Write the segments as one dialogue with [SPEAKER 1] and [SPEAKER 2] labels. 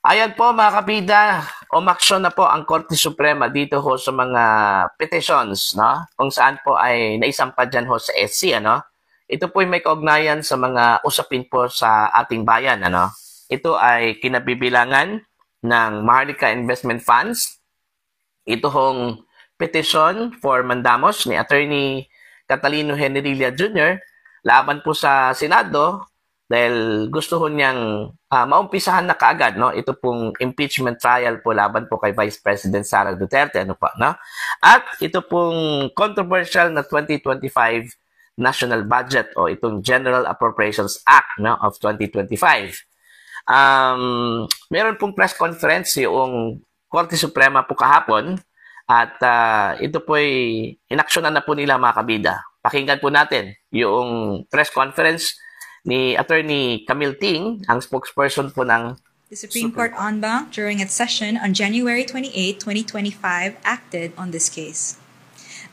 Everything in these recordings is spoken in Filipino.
[SPEAKER 1] Ayan po mga kabida, umaksyon na po ang Korte Suprema dito ho sa mga petitions, no? Kung saan po ay naisampad dyan ho sa SC, ano? Ito po ay may kaugnayan sa mga usapin po sa ating bayan, ano? Ito ay kinabibilangan ng Maharlika Investment Funds. Ito hong petition for mandamos ni Attorney Catalino Generilla Jr. laban po sa Senado dahil gusto ho niyang maumpisahan na kaagad, no? Ito pong impeachment trial po laban po kay Vice President Sara Duterte, ano pa, no? At ito pong controversial na 2025 national budget o itong General Appropriations Act, no, of 2025. Meron pong press conference yung Korte Suprema po kahapon at ito po ay inaksyonan na po nila mga kabida. Pakinggan po natin yung press conference ni Attorney Camille Ting, ang spokesperson po ng
[SPEAKER 2] The Supreme Court en banc during its session on January 28, 2025 acted on this case.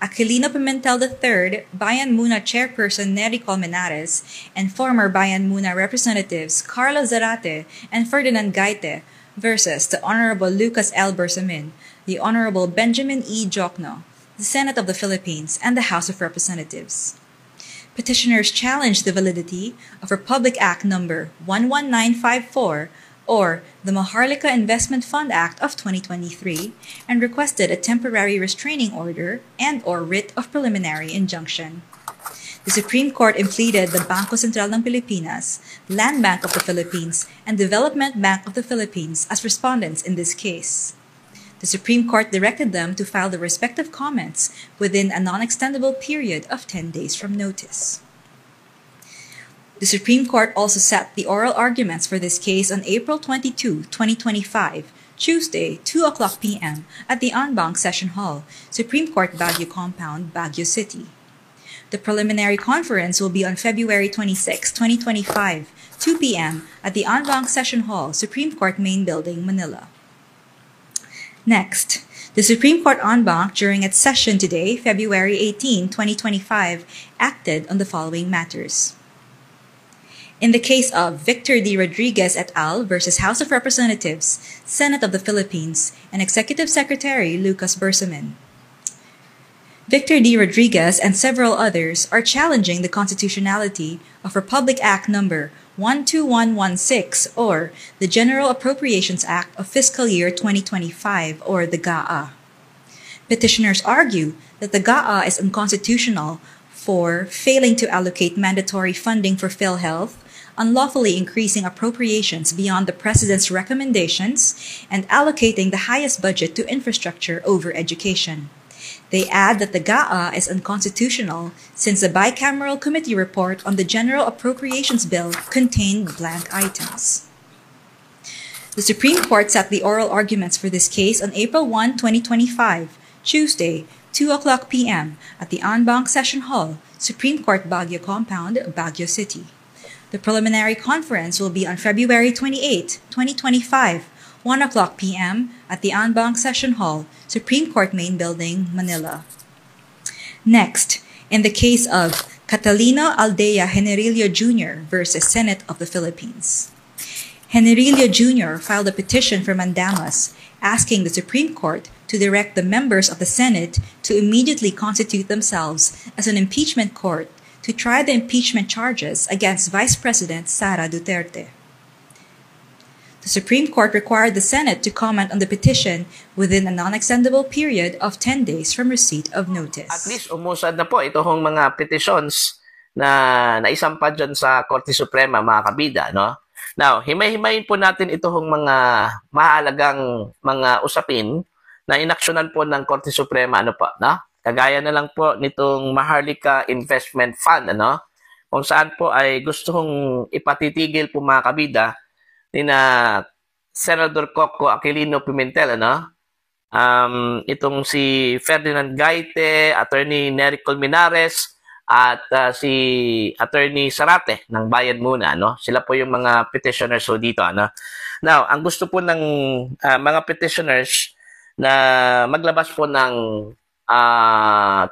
[SPEAKER 2] Aquilino Pimentel III, Bayan Muna Chairperson Nery Colmenares, and former Bayan Muna representatives Carlo Zarate and Ferdinand Gaite versus the Honorable Lucas L. Bersamin, the Honorable Benjamin E. Jokno, the Senate of the Philippines, and the House of Representatives. Petitioners challenged the validity of Republic Act Number 11954 or the Maharlika Investment Fund Act of 2023 and requested a temporary restraining order and/or writ of preliminary injunction. The Supreme Court impleaded the Bangko Sentral ng Pilipinas, Land Bank of the Philippines, and Development Bank of the Philippines as respondents in this case. The Supreme Court directed them to file the respective comments within a non-extendable period of 10 days from notice. The Supreme Court also set the oral arguments for this case on April 22, 2025, Tuesday, 2:00 p.m. at the en banc Session Hall, Supreme Court Baguio Compound, Baguio City. The preliminary conference will be on February 26, 2025, 2 p.m. at the en banc Session Hall, Supreme Court Main Building, Manila. Next, the Supreme Court en banc during its session today, February 18, 2025, acted on the following matters. In the case of Victor D. Rodriguez et al. Versus House of Representatives, Senate of the Philippines, and Executive Secretary Lucas Bersamin. Victor D. Rodriguez and several others are challenging the constitutionality of Republic Act Number 12116 or the General Appropriations Act of Fiscal Year 2025 or the GAA. Petitioners argue that the GAA is unconstitutional for failing to allocate mandatory funding for PhilHealth, unlawfully increasing appropriations beyond the President's recommendations, and allocating the highest budget to infrastructure over education. They add that the GAA is unconstitutional since the bicameral committee report on the General Appropriations Bill contained blank items. The Supreme Court set the oral arguments for this case on April 1, 2025, Tuesday, 2:00 p.m. at the en banc Session Hall, Supreme Court Baguio Compound, Baguio City. The preliminary conference will be on February 28, 2025, 1:00 p.m. at the en banc Session Hall, Supreme Court Main Building, Manila. Next, in the case of Catalino Aldea Generillo Jr. versus Senate of the Philippines. Generillo Jr. filed a petition for mandamus asking the Supreme Court to direct the members of the Senate to immediately constitute themselves as an impeachment court to try the impeachment charges against Vice President Sara Duterte. The Supreme Court required the Senate to comment on the petition within a non-extendable period of 10 days from receipt of notice.
[SPEAKER 1] At least umusad na po ito hong mga petitions na naisampad dyan sa Korte Suprema, mga kabida, no? Now, himay-himayin po natin ito hong mga mahalagang mga usapin na inaksyonan po ng Korte Suprema, ano po, no? Kagaya na lang po nitong Maharlika Investment Fund, ano? Kung saan po ay gusto hong ipatitigil po mga kabida ni na Senador Coco Aquilino Pimentel, ano? Itong si Ferdinand Gaite, Attorney Nery Colmenares, at si Attorney Zarate ng Bayan Muna, no? Sila po yung mga petitioners so dito, ano? Now, ang gusto po ng mga petitioners na maglabas po ng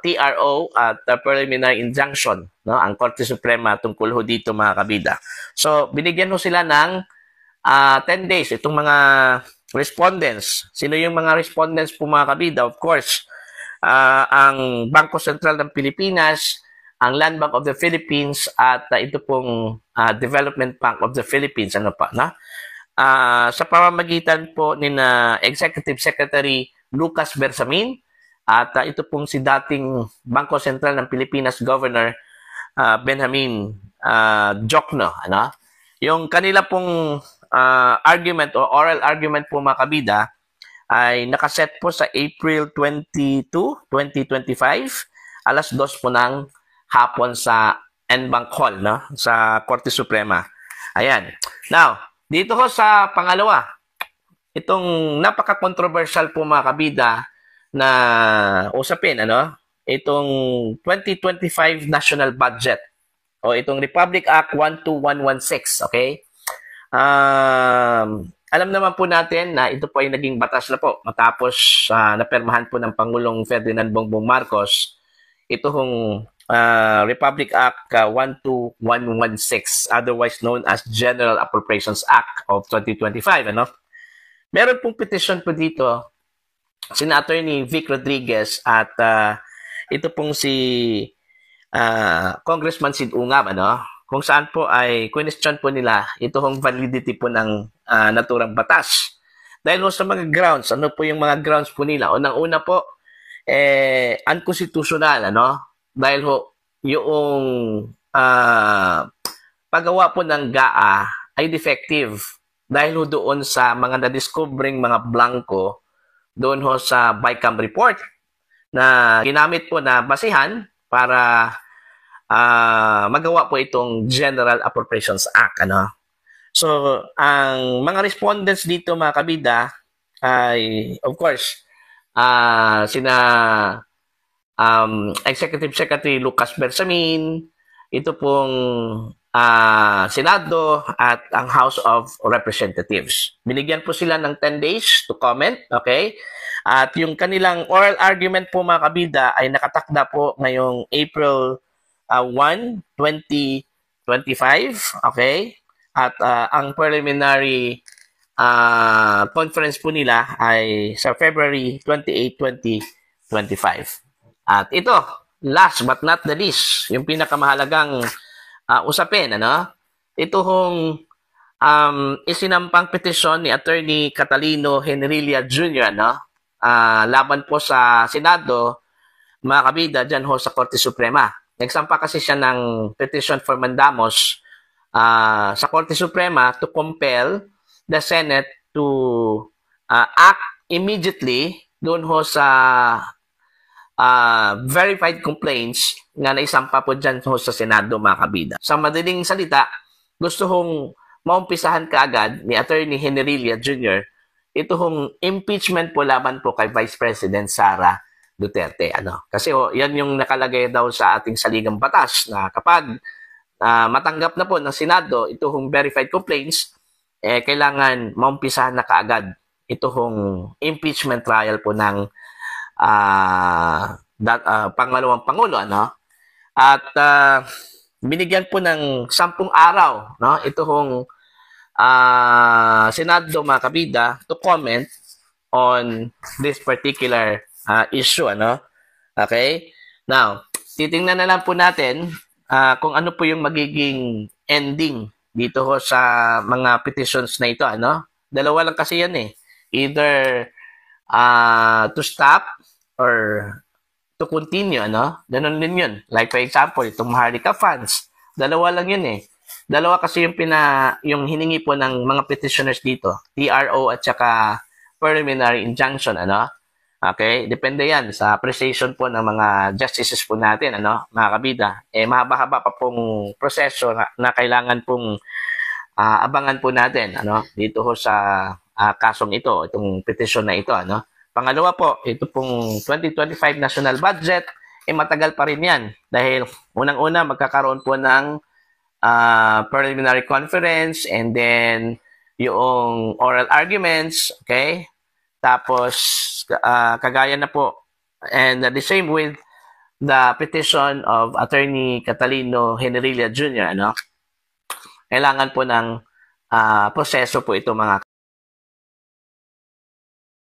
[SPEAKER 1] TRO at preliminary injunction, no? Ang Korte Suprema tungkol ho dito, mga kabida. So, binigyan ho sila ng 10 days itong mga respondents. Sino yung mga respondents po mga kabida? Of course, ang Bangko Sentral ng Pilipinas, ang Land Bank of the Philippines, at ito pong Development Bank of the Philippines. Ano pa, na? Sa pamamagitan po ni Executive Secretary Lucas Bersamin, at ito pong si dating Bangko Sentral ng Pilipinas Governor Benjamin Jokno. Ano? Yung kanila pong argument o oral argument po mga kabida ay nakaset po sa April 22, 2025, alas 2 po ng hapon sa NBank Hall, no? Sa Korte Suprema. Ayan. Now, dito ho sa pangalawa, itong napaka-controversial po mga kabida na usapin, ano? Itong 2025 National Budget o itong Republic Act 12116, okay? Alam naman po natin na ito po ay naging batas na po matapos napermahan po ng Pangulong Ferdinand Bongbong Marcos itong Republic Act 12116, otherwise known as General Appropriations Act of 2025. Ano? Meron pong petition po dito sina Attorney Vic Rodriguez at ito pong si Congressman Sid Ungab, ano? Kung saan po ay question po nila itong validity po ng naturang batas. Dahil sa mga grounds, ano po yung mga grounds po nila? Unang-una po, unconstitutional, ano? Dahil ho, yung paggawa po ng GAA ay defective. Dahil ho doon sa mga na-discovering mga blanco, doon ho sa BICAM report na ginamit po na basihan para magawa po itong General Appropriations Act. Ano? So, ang mga respondents dito mga kabida ay, of course, sina Executive Secretary Lucas Bersamin, ito pong Senado at ang House of Representatives. Binigyan po sila ng 10 days to comment, okay? At yung kanilang oral argument po mga kabida ay nakatakda po ngayong April 1, 2025, okay? At ang preliminary conference po nila ay sa February 28, 2025. At ito, last but not the least, yung pinakamahalagang usapin, ano? Ito hong isinampang petisyon ni Attorney Catalino Henrilia Jr., ano? Laban po sa Senado, mga kabida, dyan ho sa Korte Suprema. Nagsampa kasi siya ng petition for mandamus sa Korte Suprema to compel the Senate to act immediately doon ho sa verified complaints na naisampa po dyan ho sa Senado, mga kabida. Sa madaling salita, gusto hong maumpisahan kaagad ni Attorney Henrilia Jr. ito hong impeachment po laban po kay Vice President Sara Duterte. Ano? Kasi yan yung nakalagay daw sa ating saligang batas na kapag matanggap na po ng Senado ito hong verified complaints, kailangan maumpisahan na kaagad ito hong impeachment trial po ng pangalawang Pangulo. Ano? At binigyan po ng 10 araw, no? Ito hong Senado, mga kabida, to comment on this particular issue, ano? Okay? Now, titingnan na lang po natin kung ano po yung magiging ending dito ho sa mga petitions na ito, ano? Dalawa lang kasi yan eh. Either to stop or to continue, ano? Ganun din yun. Like for example, itong Maharlika funds. Dalawa lang yun eh. Dalawa kasi yung hiningi po ng mga petitioners dito. TRO at saka preliminary injunction, ano? Okay, depende yan sa appreciation po ng mga justices po natin, ano, mga kabida. Mahaba-haba pa pong proseso na kailangan pong abangan po natin, ano, dito ho sa kasong ito, itong petition na ito, ano. Pangalawa po, ito pong 2025 national budget, matagal pa rin yan. Dahil unang-una magkakaroon po ng preliminary conference and then yung oral arguments, okay? Tapos, kagaya na po, and the same with the petition of Attorney Catalino Henrilia Jr., ano? Kailangan po ng proseso po ito mga